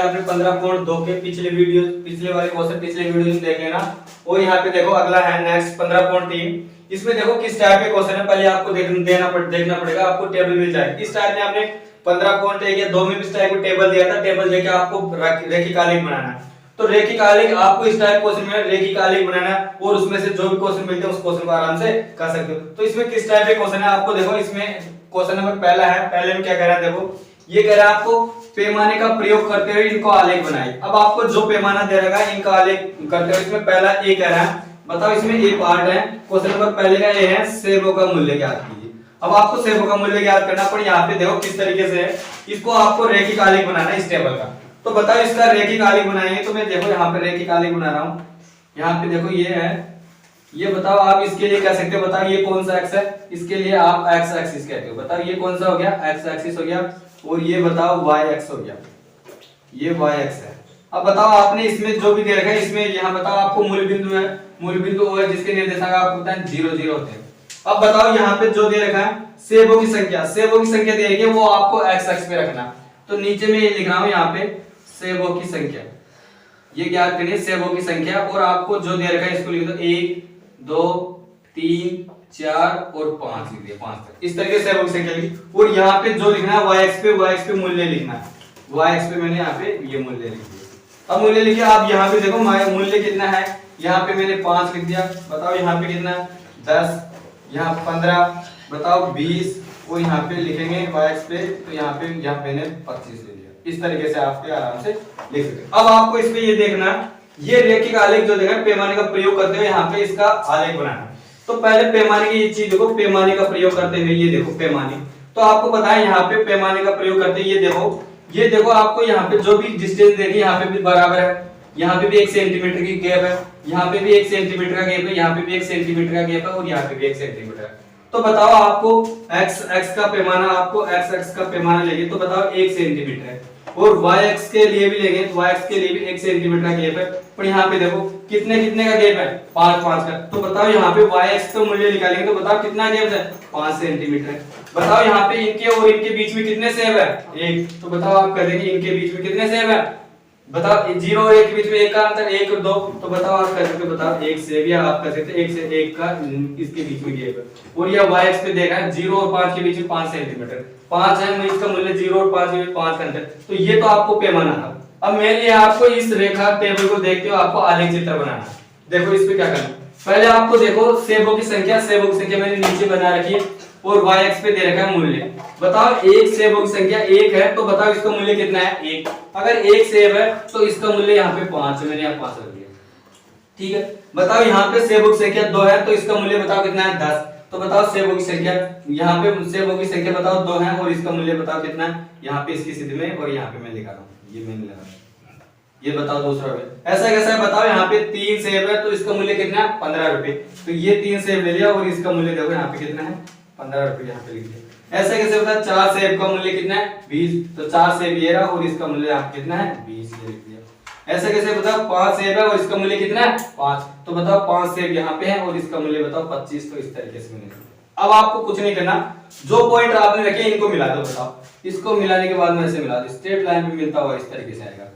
आपने 15.2 के पिछले वाले क्वेश्चन पिछले वीडियो में देख लेना। और यहाँ पे देखो अगला है नेक्स्ट 15.3। इसमें देखो किस टाइप के क्वेश्चन है, पहले आपको देखना पड़ेगा, आपको टेबल मिल जाएगी। इस टाइप में आपने 15.1 या 2 में इस टाइप को टेबल दिया था, टेबल देके आपको रेखिक आलेख बनाना है। तो रेखिक आलेख आपको इस टाइप क्वेश्चन में रेखिक आलेख बनाना है और उसमें से जो भी क्वेश्चन मिलते हैं उस क्वेश्चन को आराम से कर सकते हो। तो इसमें किस टाइप के क्वेश्चन है आपको देखो, इसमें क्वेश्चन नंबर पहला है, पहले में क्या कह रहा है देखो, ये कह रहा है आपको पैमाने का प्रयोग करते हुए इनको आलेख बनाइए। अब आपको जो पैमाना दे रहा है इनका आलेख करते हुए, इसमें पहला ए कह रहा है, बताओ इसमें ए पार्ट है, क्वेश्चन नंबर पहले का ए है, सेबों का मूल्य ज्ञात कीजिए। अब आपको सेबों का मूल्य ज्ञात करना पड़े, यहाँ पे देखो किस तरीके से है, इसको आपको रेखिक आलेख बनाना है इस टेबल का। तो बताओ इसका रेखिक आलेख बनाएंगे, तो मैं देखो यहाँ पे रेखिक आलेख बना रहा हूँ। यहाँ पे देखो ये है, ये बताओ आप इसके लिए कह सकते हो, बताओ ये कौन सा एक्स है, इसके लिए आप एक्स एक्सिस कहते हो। बताओ ये कौन सा हो गया, एक्स एक्सिस हो गया, और ये बताओ वाई एक्स हो गया, ये वाई एक्स है। अब बताओ आपने इसमें जो भी दे रखा है, इसमें यहाँ बताओ आपको मूल बिंदु है, मूल बिंदु वो है जिसके निर्देशांक आपको पता है 0 0 होते हैं। अब बताओ यहाँ पे जो दे रखा है सेबों की संख्या, सेबों की संख्या दे रखी है, वो आपको एक्स एक्स पे रखना। तो नीचे में ये लिख रहा हूँ यहाँ पे सेबों की संख्या, ये ज्ञात करिए सेबों की संख्या। और आपको जो दे रखा है इसको लिख दो 1 2 3 4 और 5 लिख दिया, 5 तक। इस तरीके से सेबों की संख्या लिखी। और यहाँ पे जो लिखना है y x पे मूल्य लिखना है, y x पे मैंने यहाँ पे ये मूल्य लिख दिया। अब मूल्य लिखिए, आप यहाँ पे देखो मूल्य कितना है, यहाँ पे मैंने 5 लिख दिया। बताओ यहाँ पे कितना है 10, यहाँ 15, बताओ 20, और यहाँ पे लिखेंगे y x पे, तो यहाँ पे मैंने 25 ले लिया। इस तरीके से आप आराम से लिख सकते हैं। अब आपको इसमें ये देखना, ये रेखिक आलेख जो देखा पैमाने का प्रयोग करते हुए यहाँ पे इसका आलेख बनाना। तो पहले पैमाने की ये चीज देखो, पैमाने का प्रयोग करते हुए ये देखो पैमाने, तो आपको पता है यहाँ पे पैमाने का प्रयोग करते हुए ये देखो आपको यहाँ पे जो भी डिस्टेंस देखिए यहाँ पे भी बराबर है, यहाँ पे भी 1 सेंटीमीटर की गैप है, यहाँ पे भी 1 सेंटीमीटर का गैप है, यहाँ पे भी 1 सेंटीमीटर का गैप है, और यहाँ पे भी 1 सेंटीमीटर है। तो बताओ आपको x का पैमाना, आपको x का पैमाना लेंगे तो बताओ 1 सेंटीमीटर है, और y के लिए भी लेंगे तो y के लिए भी 1 सेंटीमीटर का गैप है। पर यहाँ पे देखो कितने का गैप है, 5 5 का। तो बताओ यहाँ पे y का मूल्य निकालेंगे तो बताओ कितना गैप है, 5 सेंटीमीटर है। बताओ यहाँ पे इनके और इनके बीच में कितने सेब है, 1। तो बताओ आप कर देंगे इनके बीच में कितने सेब है, बताओ 0 और 1 के बीच में 1 का अंतर 1 और 2। तो बताओ आप कर सकते हो, बताओ 1 सेब, या आप कर सकते हो 1 से 1 का इसके बीच में गैप है। और यह y एक्स पे देखा है 0 और 5 के बीच में 5 सेंटीमीटर, 5 है, मैं इसका मूल्य 0 और 5 के बीच 5 का अंतर। तो ये तो आपको पैमाना था। अब मेरे लिए आपको इस रेखा टेबल को देखते हो आपको आलेख चित्र बनाना है। देखो इस पे क्या करना, पहले आपको देखो सेबों की संख्या मैंने नीचे बना रखी है, और y एक्स पे दे रखा है मूल्य। बताओ एक सेबों की संख्या 1 है, तो बताओ इसका मूल्य कितना है, 1। अगर 1 सेब है तो इसका मूल्य यहाँ पे 5 है, मैंने यहाँ 5 रख दिया, ठीक है। बताओ यहाँ पे सेबों की संख्या 2 है, तो इसका मूल्य बताओ कितना है, 10। तो बताओ सेबों की संख्या, यहाँ पे सेबों की संख्या बताओ 2 है, और इसका मूल्य बताओ कितना है, यहाँ पे इसकी स्थिति में, और यहाँ पे मैं लिखा रहा हूँ, ये मैंने लगा, ये बताओ दूसरा रुपए। ऐसा कैसा है बताओ, यहाँ पे 3 सेब है, तो इसका मूल्य कितना है, 15 रुपए। तो ये 3 सेब ले लिया, और इसका मूल्य देखो यहाँ पे कितना है, 15 रुपए, यहाँ पे लिख दिया। ऐसा कैसे होता है, 4 सेब का मूल्य कितना है, 20। तो 4 सेब ये रहा, और इसका मूल्य यहाँ कितना है, 20, ये लिख दिया। ऐसा कैसे बताओ, 5 सेब है और इसका मूल्य कितना है, 5। तो बताओ 5 सेब यहाँ पे है, और इसका मूल्य बताओ 25। तो इस तरीके से मैंने, अब आपको कुछ नहीं करना, जो पॉइंट आपने रखे इनको मिला दो। बताओ इसको मिलाने के बाद में ऐसे मिला दो, स्ट्रेट लाइन पे मिलता हुआ इस तरीके से आएगा।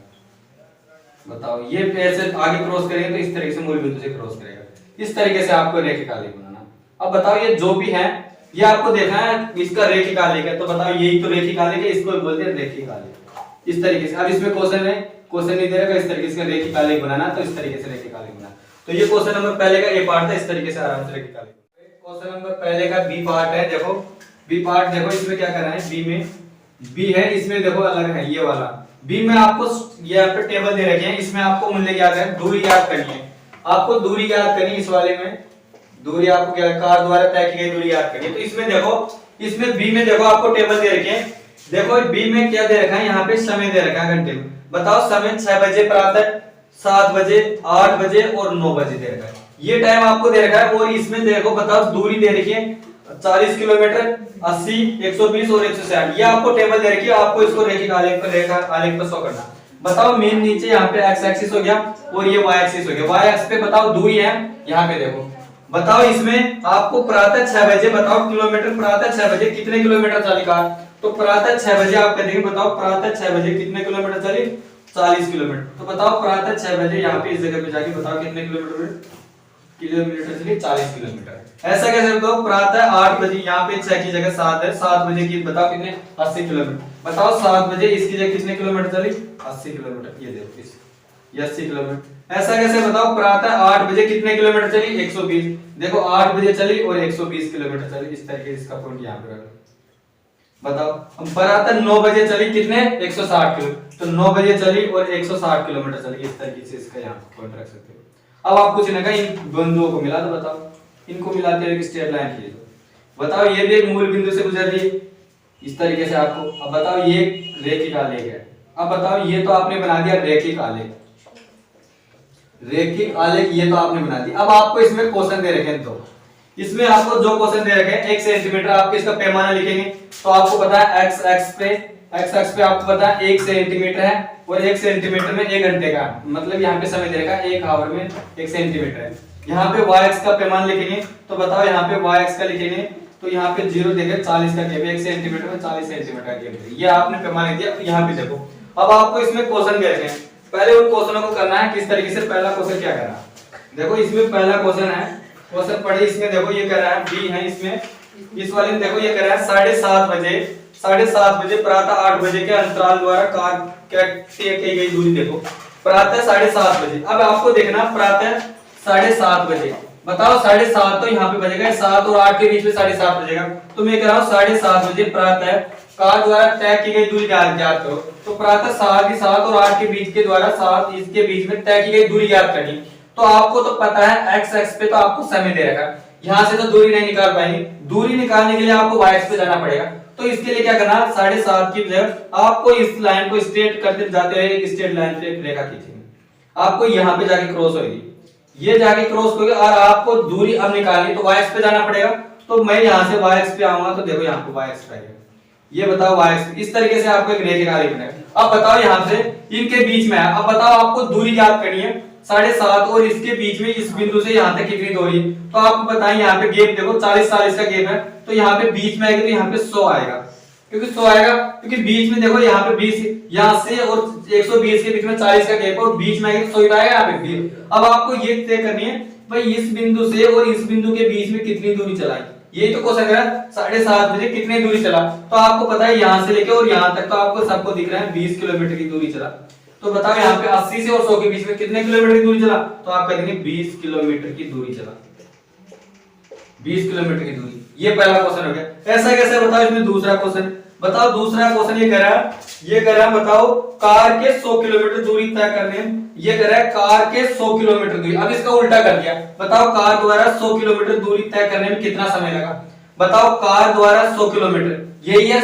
बताओ ये ऐसे आगे क्रॉस करेंगे तो इस तरीके से मूल बिंदु से क्रॉस करेगा। इस तरीके से आपको रेखिक आलेख बनाना। अब बताओ ये जो भी है ये आपको देखना है इसका रेखिक आलेख है, तो बताओ यही तो रेखिक आलेख है, इसको बोलते हैं रेखिक आलेख। इस तरीके से, अब इसमें क्वेश्चन नहीं दे रखा, इस तरीके से रेखिक आलेख बनाना, तो इस तरीके से रेखिक आलेख बनाना। तो ये क्वेश्चन नंबर पहले का ए पार्ट था, इस तरीके से आराम से रेखिक आलेख। क्वेश्चन नंबर पहले का बी पार्ट है, देखो बी पार्ट देखो, इसमें क्या करना है, बी में बी है, इसमें देखो अलग है ये वाला। बी में आपको यहाँ पे टेबल दे रखे हैं, इसमें आपको मूल्य ज्ञात है, दूरी ज्ञात करनी है, आपको दूरी ज्ञात करनी है। इस वाले में दूरी आपको क्या, कार द्वारा तय की गई दूरी ज्ञात करनी है। तो इसमें देखो, इसमें बी में देखो आपको टेबल दे रखे हैं। देखो बी में क्या दे रखा है, यहाँ पे समय दे रखा है घंटे में। बताओ समय 6 बजे प्रातः, 7 बजे, 8 बजे और 9 बजे दे रखा है, ये टाइम आपको दे रखा है। और इसमें देखो बताओ दूरी दे रखी है 40 किलोमीटर, 80, 120 और 160, ये आपको टेबल दे रखी है। आपको इसको रेखिक आलेख पर शो करना। बताओ मेन नीचे यहाँ पे x एक्सिस हो गया और ये y एक्सिस हो गया। y एक्सिस पे बताओ दूरी है, यहाँ पे देखो। बताओ इसमें आपको प्रातः 6 बजे, बताओ किलोमीटर, प्रातः 6 बजे कितने किलोमीटर चली कार, तो प्रातः 6 बजे आप कह देंगे, बताओ प्रातः 6 बजे कितने किलोमीटर चली, 40 किलोमीटर। तो बताओ प्रातः 6 बजे यहाँ पे इस जगह पे जाके बताओ कितने किलोमीटर चलिए 40 किलोमीटर। ऐसा कैसे बताओ प्रातः 8 बजे यहाँ पे 6 की जगह 7 है, 7 बजे की बताओ कितने 80 किलोमीटर। बताओ 7 बजे इसकी जगह कितने किलोमीटर चली 80 किलोमीटर। ये देखो ये 80 किलोमीटर। ऐसा कैसे बताओ प्रातः 8 बजे कितने किलोमीटर चली 120। देखो 8 बजे चली और 120 किलोमीटर चली। इस तरीके इसका पॉइंट यहाँ पे रखो। बताओ हम प्रातः 9 बजे चली कितने 160 किलोमीटर। तो 9 बजे चली और 160 किलोमीटर चली। इस तरीके से इसका यहाँ पॉइंट रख सकते हो। अब आप कुछ ना इन बिंदुओं को मिला दो। बताओ इनको मिलाते हैं एक स्ट्रेट लाइन खींच दो। बताओ ये भी एक मूल बिंदु से गुजर रही है इस तरीके से आपको। अब बताओ ये रेखिक आलेख है। अब बताओ ये तो आपने बना दिया रेखिक आलेख, रेखिक आलेख ये तो आपने बना दिया। अब आपको इसमें क्वेश्चन दे रखे हैं, तो इसमें आपको जो क्वेश्चन दे रखे हैं 1 सेंटीमीटर आपके इसका पैमाना लिखेंगे। तो आपको पता है एक्स एक्स पे आपको पता है 1 सेंटीमीटर है और 1 सेंटीमीटर में 1 घंटे का मतलब यहाँ पे समय दे रखा है 1 आवर में 1 सेंटीमीटर है। यहाँ पे y x का पैमाना लिखेंगे। तो बताओ यहाँ पे y x का लिखेंगे तो यहाँ पे 0 देंगे 40 का गैप 1 सेंटीमीटर में 40 सेंटीमीटर का गैप ये आपने पैमाना दिया। तो यहाँ पे देखो अब आपको इसमें क्वेश्चन दे रखे हैं। पहले उन क्वेश्चनों को करना है किस तरीके से। पहला क्वेश्चन क्या करना है देखो इसमें पहला क्वेश्चन है, क्वेश्चन पढ़े इसमें देखो ये कर रहा है बी है इसमें, इस वाले में देखो ये कर रहा है 7:30 बजे प्रातः 8 बजे के अंतराल द्वारा कार तय की गई दूरी। देखो प्रातः 7:30 बजे। अब आपको देखना प्रातः 7:30 बजे। बताओ 7:30 तो यहाँ पे बजेगा 7 और 8 के बीच में 7:30 बजेगा। तो मैं कह रहा हूँ 7:30 बजे प्रातः कार द्वारा तय की गई दूरी ज्ञात करो। तो प्रातः 7 और 8 के बीच के द्वारा 7 इसके बीच में तय की गई दूरी ज्ञात करनी। तो आपको तो पता है एक्स एक्स पे तो आपको समय दे रखा है, यहाँ से तो दूरी नहीं निकाल पाएंगे। दूरी निकालने के लिए आपको वाई एक्स पे जाना पड़ेगा। तो इसके लिए क्या करना 7:30 की जगह आपको इस लाइन को स्ट्रेट करते जाते हुए एक स्ट्रेट लाइन पे एक रेखा खींचेंगे। आपको यहाँ पे जाके क्रॉस होगी, ये जाके क्रॉस होगी और आपको दूरी अब निकालनी तो वाई एक्स पे जाना पड़ेगा। तो मैं यहाँ से वाई एक्स पे आऊंगा तो देखो यहाँ पे वाई एक्स पे आएगा। ये बताओ वाई एक्स इस तरीके से आपको एक रेखा बनेगा। अब बताओ यहाँ से इनके बीच में है। अब बताओ आपको दूरी ज्ञात करनी है 7:30 और इसके बीच में इस बिंदु से यहाँ तक कितनी दूरी। तो आपको बताएं यहाँ पे गैप देखो 40 का गैप है। तो यहाँ पे बीच में आएगा तो यहाँ पे 100 आएगा, क्योंकि 100 आएगा क्योंकि बीच में देखो यहाँ पे 20 यहाँ से और 120 के बीच में 40 का गैप और बीच में आएगा 100 आएगा यहाँ पे 20। अब आपको ये तय करनी है भाई इस बिंदु से और इस बिंदु के बीच में कितनी दूरी चलाई। यही तो क्वेश्चन है 7:30 बजे कितनी दूरी चला। तो आपको पता है यहाँ से लेके और यहाँ तक तो आपको सबको दिख रहा है 20 किलोमीटर की दूरी चला। तो बताओ यहाँ पे 80 से और 100 के बीच में कितने किलोमीटर की दूरी चला। तो आप कहेंगे 20 किलोमीटर की दूरी चला, 20 किलोमीटर की दूरी। ये पहला क्वेश्चन हो गया। ऐसा कैसे बताओ इसमें दूसरा क्वेश्चन। बताओ दूसरा क्वेश्चन ये कह रहा है बताओ कार के 100 किलोमीटर दूरी तय करने। ये कह रहा है कार के 100 किलोमीटर दूरी। अब इसका उल्टा कर दिया। बताओ कार द्वारा 100 किलोमीटर दूरी तय करने में कितना समय लगा। बताओ कार द्वारा 100 किलोमीटर यही है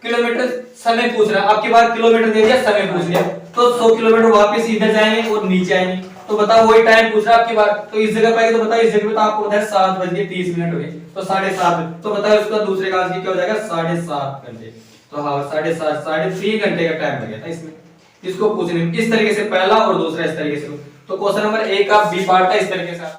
किलोमीटर समय पूछ रहा है। आपकी बार किलोमीटर दे दिया समय पूछ लिया तो 100 किलोमीटर वापस इधर जाएंगे और नीचे आएंगे। तो बताओ वही टाइम पूछ रहा है आपकी बार। तो इस जगह पे तो बताओ इस जगह पे तो आपको पता है 7:30 हो गए तो 7:30। तो बताओ इसका दूसरे का आंसर क्या हो जाएगा 7.5 घंटे। तो हाँ 7.5 3.5 घंटे का टाइम लगेगा इसमें इसको पूछने में। इस तरीके से पहला और दूसरा इस तरीके से। तो क्वेश्चन नंबर 1 का बी पार्ट था इस तरीके से।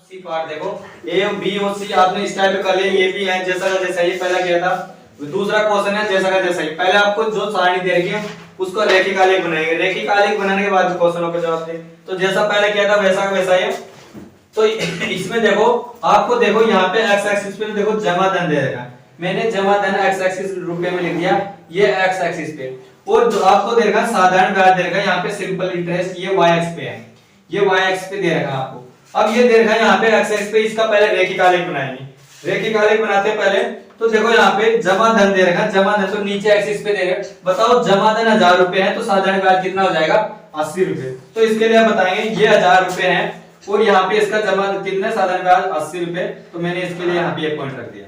सी पार्ट देखो ए और बी और सी आपने इस टाइप कर लिया। ये भी है जैसा का जैसा ये पहला किया था। दूसरा क्वेश्चन है जैसा का जैसा ही। पहले आपको जो सारणी दे रखी है उसको रेखिक आलेख बनाएंगे। रेखिक आलेख बनाने के बाद क्वेश्चनों का जवाब दें। तो जैसा पहले किया था वैसा का वैसा ही है। तो इसमें देखो आपको देखो यहाँ पे एक्स एक्सिस पे देखो जमा धन दे रखा है। मैंने जमा धन एक्स एक्सिस रुपए में लिख दिया ये एक्स एक्सिस पे। और जो आपको दे रखा साधारण ब्याज दे रखा यहाँ पे सिंपल इंटरेस्ट ये वाई एक्स पे है। ये वाई एक्स पे दे रखा आपको। अब ये दे रखा है यहाँ पे एक्स एक्स पे। इसका पहले रेखिक आलेख बनाएंगे। रेखिक आलेख बनाते पहले तो देखो यहाँ पे जमा धन दे रखा। जमा धन तो नीचे एक्सिस पे दे रखा। बताओ जमा धन 1000 रुपए है तो साधारण ब्याज कितना हो जाएगा 80 रुपए। तो इसके लिए आप बताएंगे ये 1000 रुपए है और यहाँ पे इसका जमा कितना साधारण ब्याज 80 रुपए। तो मैंने इसके लिए यहाँ पे एक पॉइंट रख दिया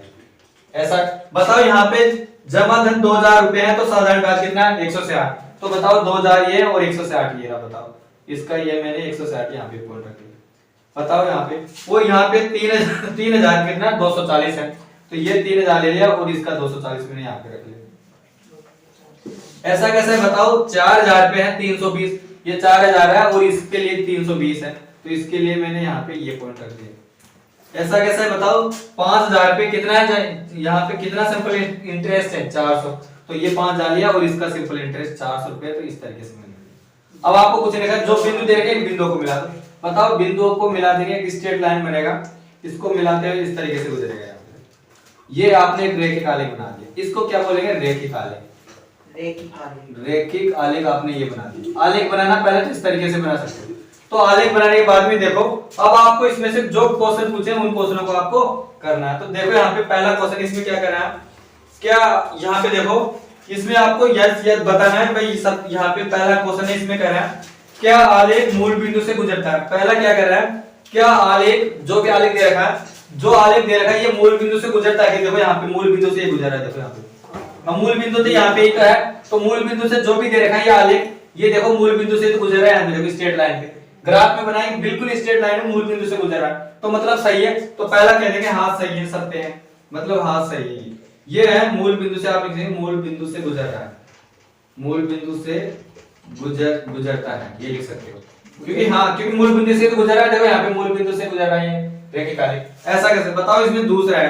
ऐसा। बताओ यहाँ पे जमा धन 2000 रुपए है तो साधारण ब्याज कितना है 160। तो बताओ 2000 ये और 160 ये रहा। बताओ इसका ये मैंने 160 यहाँ पे पॉइंट रख दिया। बताओ यहाँ पे और यहाँ पे 3000 कितना 240 है। तो ये 3000 ले लिया और इसका 240 मैंने यहाँ पे रख लिया। ऐसा कैसे बताओ 4000 रुपए है 320 ये 4000 है और इसके लिए 320 है। तो इसके लिए मैंने यहाँ पे ये पॉइंट रख दिया। ऐसा कैसे बताओ 5000 रुपए कितना है यहाँ पे कितना सिंपल इंटरेस्ट है 400। तो ये 5000 लिया और इसका सिंपल इंटरेस्ट 400 रुपए। तो इस तरीके से मैंने अब आपको कुछ नहीं करना, जो बिंदु दे रखे हैं बिंदुओं को मिला दो। बताओ बिंदुओं को मिला देंगे, एक स्ट्रेट लाइन बनेगा, इसको मिलाते हुए इस तरीके से गुजरेगा। ये आपने एक रेखिक आलेख बना दिया, इसको क्या बोलेंगे? रेखिक आलेख। रेखिक आलेख आपने ये बना दिया। आलेख बनाना पहले तो इस तरीके से बना सकते हो। तो आलेख बनाने के बाद में देखो, अब आपको इसमें से जो क्वेश्चन पूछे उन क्वेश्चनों को आपको करना है। तो देखो यहाँ पे पहला क्वेश्चन, इसमें क्या करना है, क्या यहाँ पे देखो इसमें आपको यस यस बताना है भाई। सब यहाँ पे पहला क्वेश्चन है, इसमें कह रहा है क्या आलेख मूल बिंदु से गुजरता है। पहला क्या कर रहा है, क्या आलेख, जो भी आलेख दे रखा है, जो आलेख दे रखा है ये मूल बिंदु से गुजरता है। देखो यहाँ पे मूल बिंदु से गुजर रहा है। देखो यहाँ पे मूल बिंदु तो यहाँ पे एक है, तो मूल बिंदु से जो भी दे रखा है ये आलेख, ये देखो मूल बिंदु से तो गुजर रहा है। यहाँ पे देखो स्ट्रेट लाइन पे ग्राफ में बनाएंगे, बिल्कुल स्ट्रेट लाइन में मूल बिंदु से गुजर रहा है, तो मतलब सही है। तो पहला कह देंगे हाँ सही है, सत्य है, मतलब हाँ सही है। ये है मूल बिंदु से, आप लिखेंगे मूल बिंदु से गुजर रहा है, मूल बिंदु से गुजरता है, ये लिख सकते हो। क्योंकि हाँ, क्योंकि मूल बिंदु से तो गुजर रहा है। देखो यहाँ पे मूल बिंदु से गुजर रहा है रेखिक आलेख। ऐसा कैसे बताओ। इसमें दूसरा है,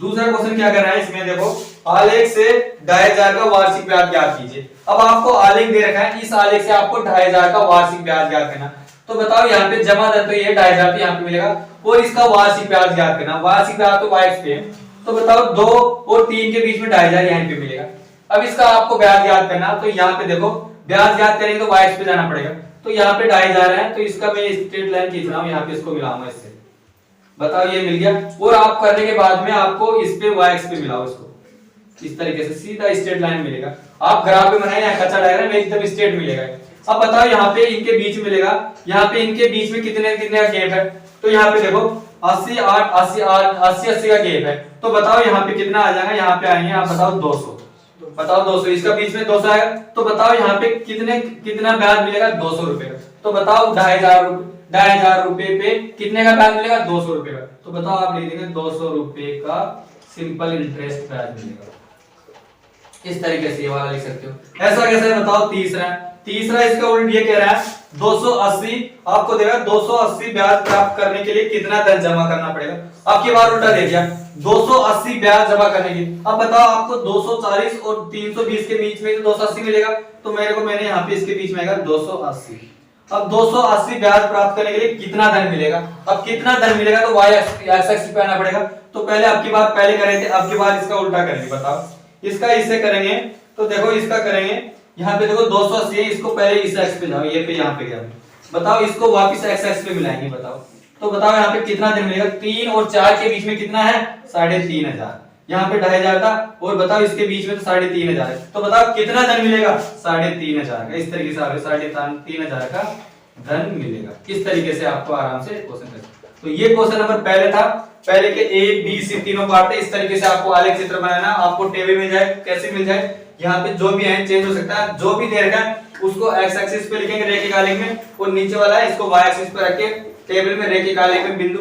दूसरा क्वेश्चन क्या कर रहा है, इसमें देखो आलेख से 2500 का वार्षिक ब्याज ज्ञात कीजिए। अब आपको आलेख दे रखा है, इस आलेख से आपको 2500 का वार्षिक ब्याज ज्ञात करना। तो बताओ यहाँ पे जमा दर तो ये 2500 पे यहाँ पे मिलेगा, और इसका वार्षिक ब्याज ज्ञात करना। वार्षिक ब्याज तो वाई पे है, तो बताओ 2 और 3 के बीच में 2500 यहाँ पे मिलेगा। अब इसका आपको ब्याज ज्ञात करना, तो यहाँ पे देखो ब्याज ज्ञात करेंगे तो वाई पे जाना पड़ेगा। तो यहाँ पे 2500 है, तो इसका मैं स्ट्रेट लाइन खींच रहा हूँ, यहाँ पे इसको मिलाऊंगा इससे। बताओ ये मिल गया, और आप करने के बाद में आपको इस पे वाई एक्स पे मिलाओ इसको, इस तरीके से सीधा स्ट्रेट लाइन मिलेगा। आप ग्राफ पे बनाए कच्चा डायग्राम एकदम स्ट्रेट मिलेगा। अब बताओ यहाँ पे इनके बीच मिलेगा, यहाँ पे इनके बीच में कितने कितने का गैप है। तो यहाँ पे देखो 80 8 80 8 80 80 का गैप है। तो बताओ यहाँ पे कितना आ जाएगा, यहाँ पे आएंगे आप बताओ 200। बताओ 200, इसका बीच में 200 है, तो बताओ यहाँ पे कितना ब्याज मिलेगा, 200 रुपए का। तो बताओ 2500 रुपए पे कितने का ब्याज मिलेगा, 200 रुपए का। तो बताओ आप लिख देंगे 200 रुपए का सिंपल इंटरेस्ट ब्याज मिलेगा। इस तरीके से ये वाला लिख सकते हो। ऐसा कैसे बताओ। तीसरा इसका उल्ट ये कह रहा है 280 आपको देगा, 280 ब्याज प्राप्त करने के लिए कितना धन जमा करना पड़ेगा। अब की बार उल्टा दे दिया, 280 ब्याज जमा करने के लिए। अब बताओ आपको 240 और 320 के बीच में 280 मिलेगा, तो मैंने यहाँ पे इसके बीच में आएगा 280। अब 280 ब्याज प्राप्त करने के लिए कितना धन मिलेगा। अब कितना धन मिलेगा तो वाई एक्स पे आना पड़ेगा। तो पहले अब की बार पहले करे थे, अब की बार इसका उल्टा करेंगे। बताओ इसका इससे करेंगे, तो देखो इसका करेंगे, यहाँ पे देखो 280 है, इसको पहले इस एक्स पे जाओ, ये पे यहाँ पे गया। बताओ इसको वापस एक्स पे मिलाएंगे। बताओ तो बताओ यहाँ पे कितना दिन मिलेगा। 3 और 4 के बीच में कितना है, 3500। यहाँ पे 2500 था, और बताओ इसके बीच में तो 3500 है। तो बताओ कितना धन मिलेगा, 3500 का। इस तरीके से आपको 3500 का धन मिलेगा। इस तरीके से आपको आराम से क्वेश्चन कर। तो ये क्वेश्चन नंबर पहले था, पहले के ए बी सी तीनों पार्ट है। इस तरीके से आपको आलेख चित्र बनाना, आपको टेबल मिल जाए, कैसे मिल जाए, यहाँ पे जो भी है चेंज हो सकता है। जो भी दे रखा है उसको एक्स एक्सिस पे लिखेंगे रेखिक आलेख में, और नीचे वाला है इसको वाई एक्सिस पे रख के टेबल में रेखिक आलेख में बिंदु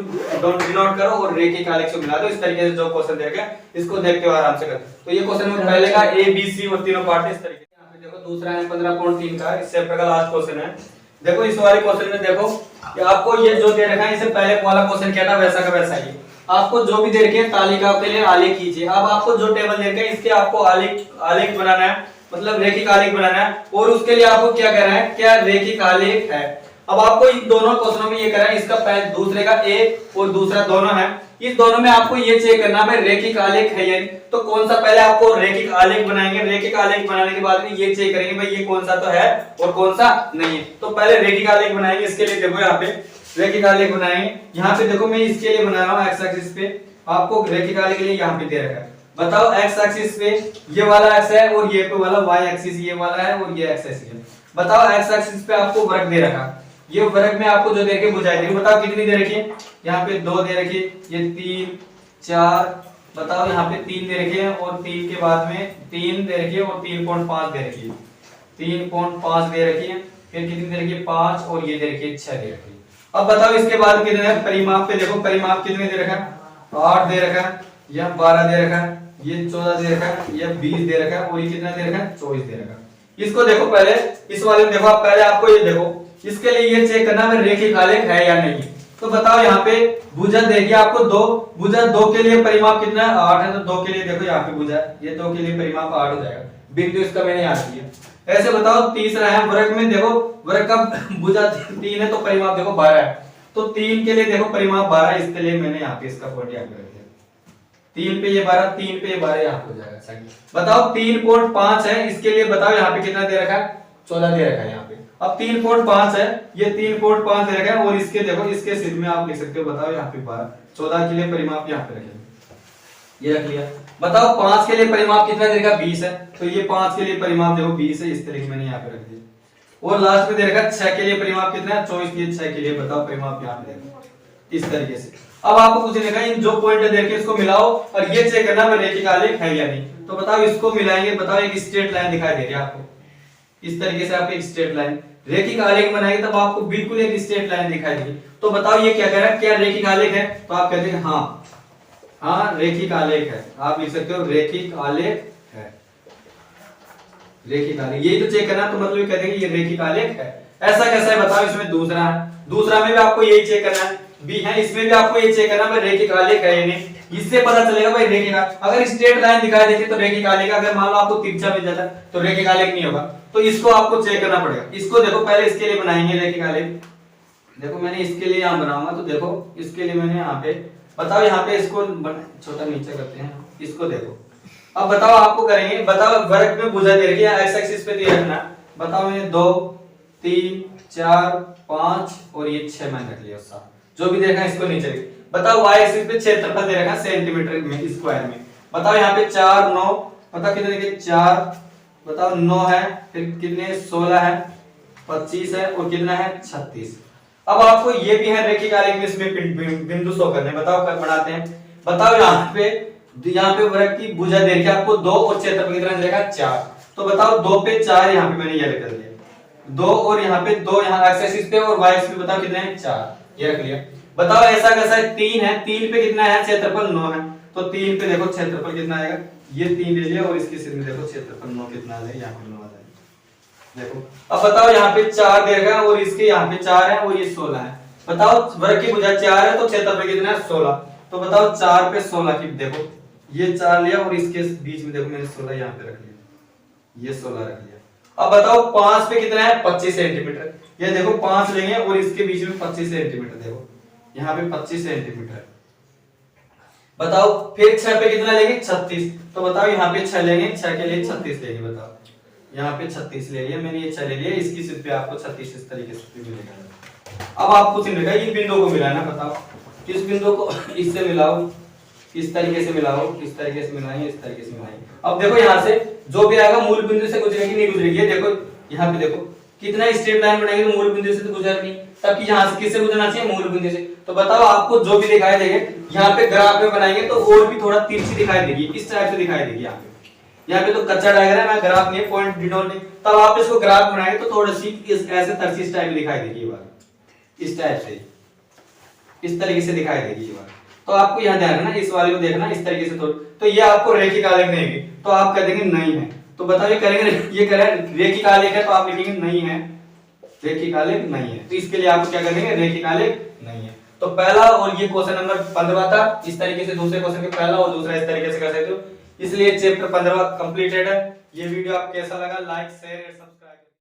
डिनोट करो और रेखिक आलेख से मिला दो। इस तरीके से जो क्वेश्चन दे रखा है इसको देख के आराम से कर। तो ये क्वेश्चन में पहले का ए बी सी और तीनों पार्ट है। इस तरीके से यहाँ पे देखो दूसरा है 15.3 का, इस चैप्टर का लास्ट क्वेश्चन है। देखो इस वाले क्वेश्चन में देखो कि आपको ये जो दे रखा है, इससे पहले वाला क्वेश्चन क्या था वैसा का वैसा ही। आपको जो भी दे रखे हैं तालिका के लिए आलेख कीजिए। अब आपको जो टेबल दे रखे हैं इसके आपको आलेख बनाना है, मतलब रेखिक आलेख बनाना है। और उसके लिए आपको क्या करना है, क्या रेखिक आलेख है। अब आपको इन दोनों क्वेश्चनों में ये करना है, इसका पहले दूसरे का ए और दूसरा दोनों है, इस दोनों में आपको ये चेक करना है रेखिक आलेख है या नहीं। तो कौन सा पहले आपको रेखिक आलेख बनाएंगे, रेखिक आलेख बनाने के बाद में ये चेक करेंगे भाई ये कौन सा तो है और कौन सा नहीं है। तो पहले रेखिक आलेख बनाएंगे। इसके लिए देखो यहाँ पे रेखिक आलेख बनाएंगे। यहाँ पे देखो मैं इसके लिए बना रहा हूँ एक्स एक्सिस पे, आपको रेखिक आलेख के लिए यहाँ पे दे रखा है। बताओ एक्स एक्सिस पे ये वाला एक्स है और ये पे वाला वाई एक्सिस ये वाला है और ये एक्स एक्सिस है। बताओ एक्स एक्सिस पे आपको वर्ग दे रखा, ये वर्ग में आपको जो दे रखे बुझाई दे, बताओ कितनी दे रखी है। यहाँ पे 2 दे रखी, ये 3 4, बताओ यहाँ पे 3 दे रखे हैं और 3 के बाद में 3 दे रखी है और 3.5 दे रखी है, 3.5 दे रखी है, फिर कितनी दे रखी है 5 और ये दे रखी है 6 दे रखी है। अब बताओ इसके बाद कितने है परिमाप पे देखो, परिमाप कितने दे रखा है 8 दे रखा है, यह 12 दे रखा है, ये 14 दे रखा है, यह 20 दे रखा है और ये कितना दे रखा है 24 दे रखा है। इसको देखो पहले इस वाले में देखो, पहले आपको ये देखो इसके लिए ये चेक करना है रेखिक आलेख है या नहीं। तो बताओ यहाँ पे भुजा देगी आपको 2, भुजा 2 के लिए परिमाप कितना है 8 है, तो 2 के लिए देखो यहाँ पे भुजा ये 2 के लिए परिमाप 8 हो जाएगा। बिंदु इसका मैंने यहाँ दिया, ऐसे बताओ तीसरा है वर्ग में, देखो वर्ग का भुजा 3 है तो परिमाप देखो 12 है, तो 3 के लिए देखो परिमाप 12, इसके लिए मैंने यहाँ पे इसका पॉइंट यहाँ पे रख दिया। 3 पे ये 12, 3 पे ये 12 यहाँ हो जाएगा सही। बताओ 3.5 है, इसके लिए बताओ यहाँ पे कितना दे रखा है, 14 दे रखा है यहाँ पे। अब 3.5 है, ये 3.5 दे रखा है, और इसके देखो इसके सिर में आप लिख सकते हो, बताओ यहाँ पे 12, 14 के लिए परिमाप यहाँ पे रखेंगे, ये रख लिया। बताओ 5 के लिए परिमाप कितना दे रखा है, 20 है, तो ये 5 के लिए परिमाप देखो 20 है, इस तरीके मैंने यहाँ पे रख दिया। और लास्ट में दे रखा है 6 के लिए परिमाप कितना है, 24, ये 6 के लिए बताओ परिमाप यहाँ पे देखो इस तरीके से। अब आपको कुछ नहीं, इन जो पॉइंट दे रखे इसको मिलाओ और ये चेक करना मैं रेखिक आलेख है या नहीं। तो बताओ इसको मिलाएंगे, बताओ एक स्ट्रेट लाइन दिखाई दे रही है आपको, इस तरीके से आप एक स्ट्रेट लाइन रेखिक आलेख बनाएंगे तब आपको बिल्कुल एक स्ट्रेट लाइन दिखाई देगी। तो बताओ ये क्या कह रहा है, क्या रेखिक आलेख है, तो आप कहते हैं हाँ, हाँ रेखिक आलेख है, आप लिख सकते हो रेखिक आलेख है, रेखिक आलेख, यही तो चेक करना, तो मतलब ये कहते हैं ये रेखिक आलेख है। ऐसा कैसा है बताओ, इसमें दूसरा है, दूसरा में भी आपको यही चेक करना है, बी है, इसमें भी आपको ये चेक करना भाई रेखिक आलेख है या नहीं, इससे पता चलेगा भाई रेखिक। अगर स्ट्रेट लाइन दिखाई देती तो रेखिक आलेख, अगर मान लो आपको तिरछा मिल जाता तो रेखिक आलेख नहीं होगा। तो इसको आपको चेक करना पड़ेगा। इसको देखो पहले इसके लिए बनाएंगे रेखिक आलेख, देखो मैंने इसके लिए यहाँ बनाऊंगा, तो देखो इसके लिए मैंने यहाँ पे बताओ, यहाँ पे इसको छोटा नीचे करते हैं, इसको देखो। अब बताओ आपको करेंगे, बताओ वर्ग में भुजा दे रखी है, एक्स एक्सिस पे दे रखना, बताओ मैंने 2 3 4 5 और ये 6 मैंने रख लिया, साथ जो भी देखा इसको नीचे लिख। बताओ y एक्सिस पे क्षेत्रफल दे रखा है सेंटीमीटर में स्क्वायर में, बताओ यहाँ पे 4 9, बताओ कितने देखिए 4, बताओ 9 है, फिर कितने 16 है, 25 है और कितना है 36। अब आपको ये भी है रेखिक आलेख में, इसमें बिंदु शो करने, बताओ कब बनाते हैं। बताओ यहाँ पे वर्ग की भुजा दे रखी है आपको 2 और क्षेत्रफल कितना दे रखा है 4, तो बताओ 2 पे 4 यहाँ पे मैंने ये लिख दिया, 2 और यहाँ पे 2 यहाँ x एक्सिस पे और y एक्सिस पे बताओ कितने हैं 4, ये रख लिया। बताओ ऐसा कैसा है, 3 है, 3 पे कितना है क्षेत्रफल 9 है, तो 3 पे देखो क्षेत्रफल कितना आएगा, ये 3 ले लिया और इसके सिर में देखो क्षेत्रफल 9 कितना आ जाएगा, यहाँ पे 9 आ जाएगा। देखो अब बताओ यहाँ पे 4 दे रखा है और इसके यहाँ पे 4 है और ये 16 है, बताओ वर्ग की भुजा 4 है तो क्षेत्रफल कितना है 16, तो बताओ 4 पे 16 की देखो ये 4 लिया और इसके बीच में देखो मैंने 16 यहाँ पे रख लिया, ये 16 रख लिया। अब बताओ 5 पे कितना है 25 सेंटीमीटर, ये देखो 5 लेंगे और इसके बीच में 25 सेंटीमीटर, देखो यहाँ पे 25 सेंटीमीटर। बताओ फिर 6 पे कितना लेंगे 36, तो बताओ यहाँ पे 6 लेंगे, 6 के लिए 36 लेंगे, बताओ यहाँ पे 36 ले लिया मैंने, ये 6 ले लिया, इसकी सिर पे आपको 36 इस तरीके से मिलेगा। अब आपको चिन्ह ये बिंदु को मिलाना, बताओ किस बिंदु को इससे मिलाओ, इस तरीके से मिलाओ, इस तरीके से मिलाएंगे, इस तरीके से मिलाएंगे। अब देखो यहाँ से जो भी आएगा मूल बिंदु से गुजरेगी नहीं गुजरेगी, ये देखो यहाँ पे देखो कितना स्ट्रेट लाइन बनाएंगे तो मूल बिंदु से तो गुजरनी, तब कि यहाँ से किससे गुजरना चाहिए, मूल बिंदु से। तो बताओ आपको जो भी दिखाई देंगे यहाँ पे ग्राफ में बनाएंगे तो और भी थोड़ा तिरछी दिखाई देगी, इस टाइप से दिखाई देगी। यहाँ पे तो कच्चा डायग्राम है, ग्राफ नहीं, पॉइंट डिनोट नहीं, तब आप इसको ग्राफ बनाएंगे तो थोड़ी सी ऐसे तरसी टाइप दिखाई देगी, ये वाला इस टाइप से, इस तरीके से दिखाई देगी ये वाला। तो आपको यहाँ ध्यान रखना, इस वाले को देखना इस तरीके से, तो ये आपको रेखिक आलेख नहीं है, तो आप कह देंगे नहीं है। तो बताओ ये करेंगे, ये करें रेखिक आलेख है तो आप लिखेंगे नहीं है, रेखिक आलेख नहीं है, तो इसके लिए आपको क्या करेंगे, रेखिक आलेख नहीं है। तो पहला और ये क्वेश्चन नंबर 15 था, इस तरीके से दूसरे क्वेश्चन के पहला और दूसरा इस तरीके से कर सकते हो, इसलिए चैप्टर 15 कंप्लीटेड है। ये वीडियो आपको कैसा लगा, लाइक शेयर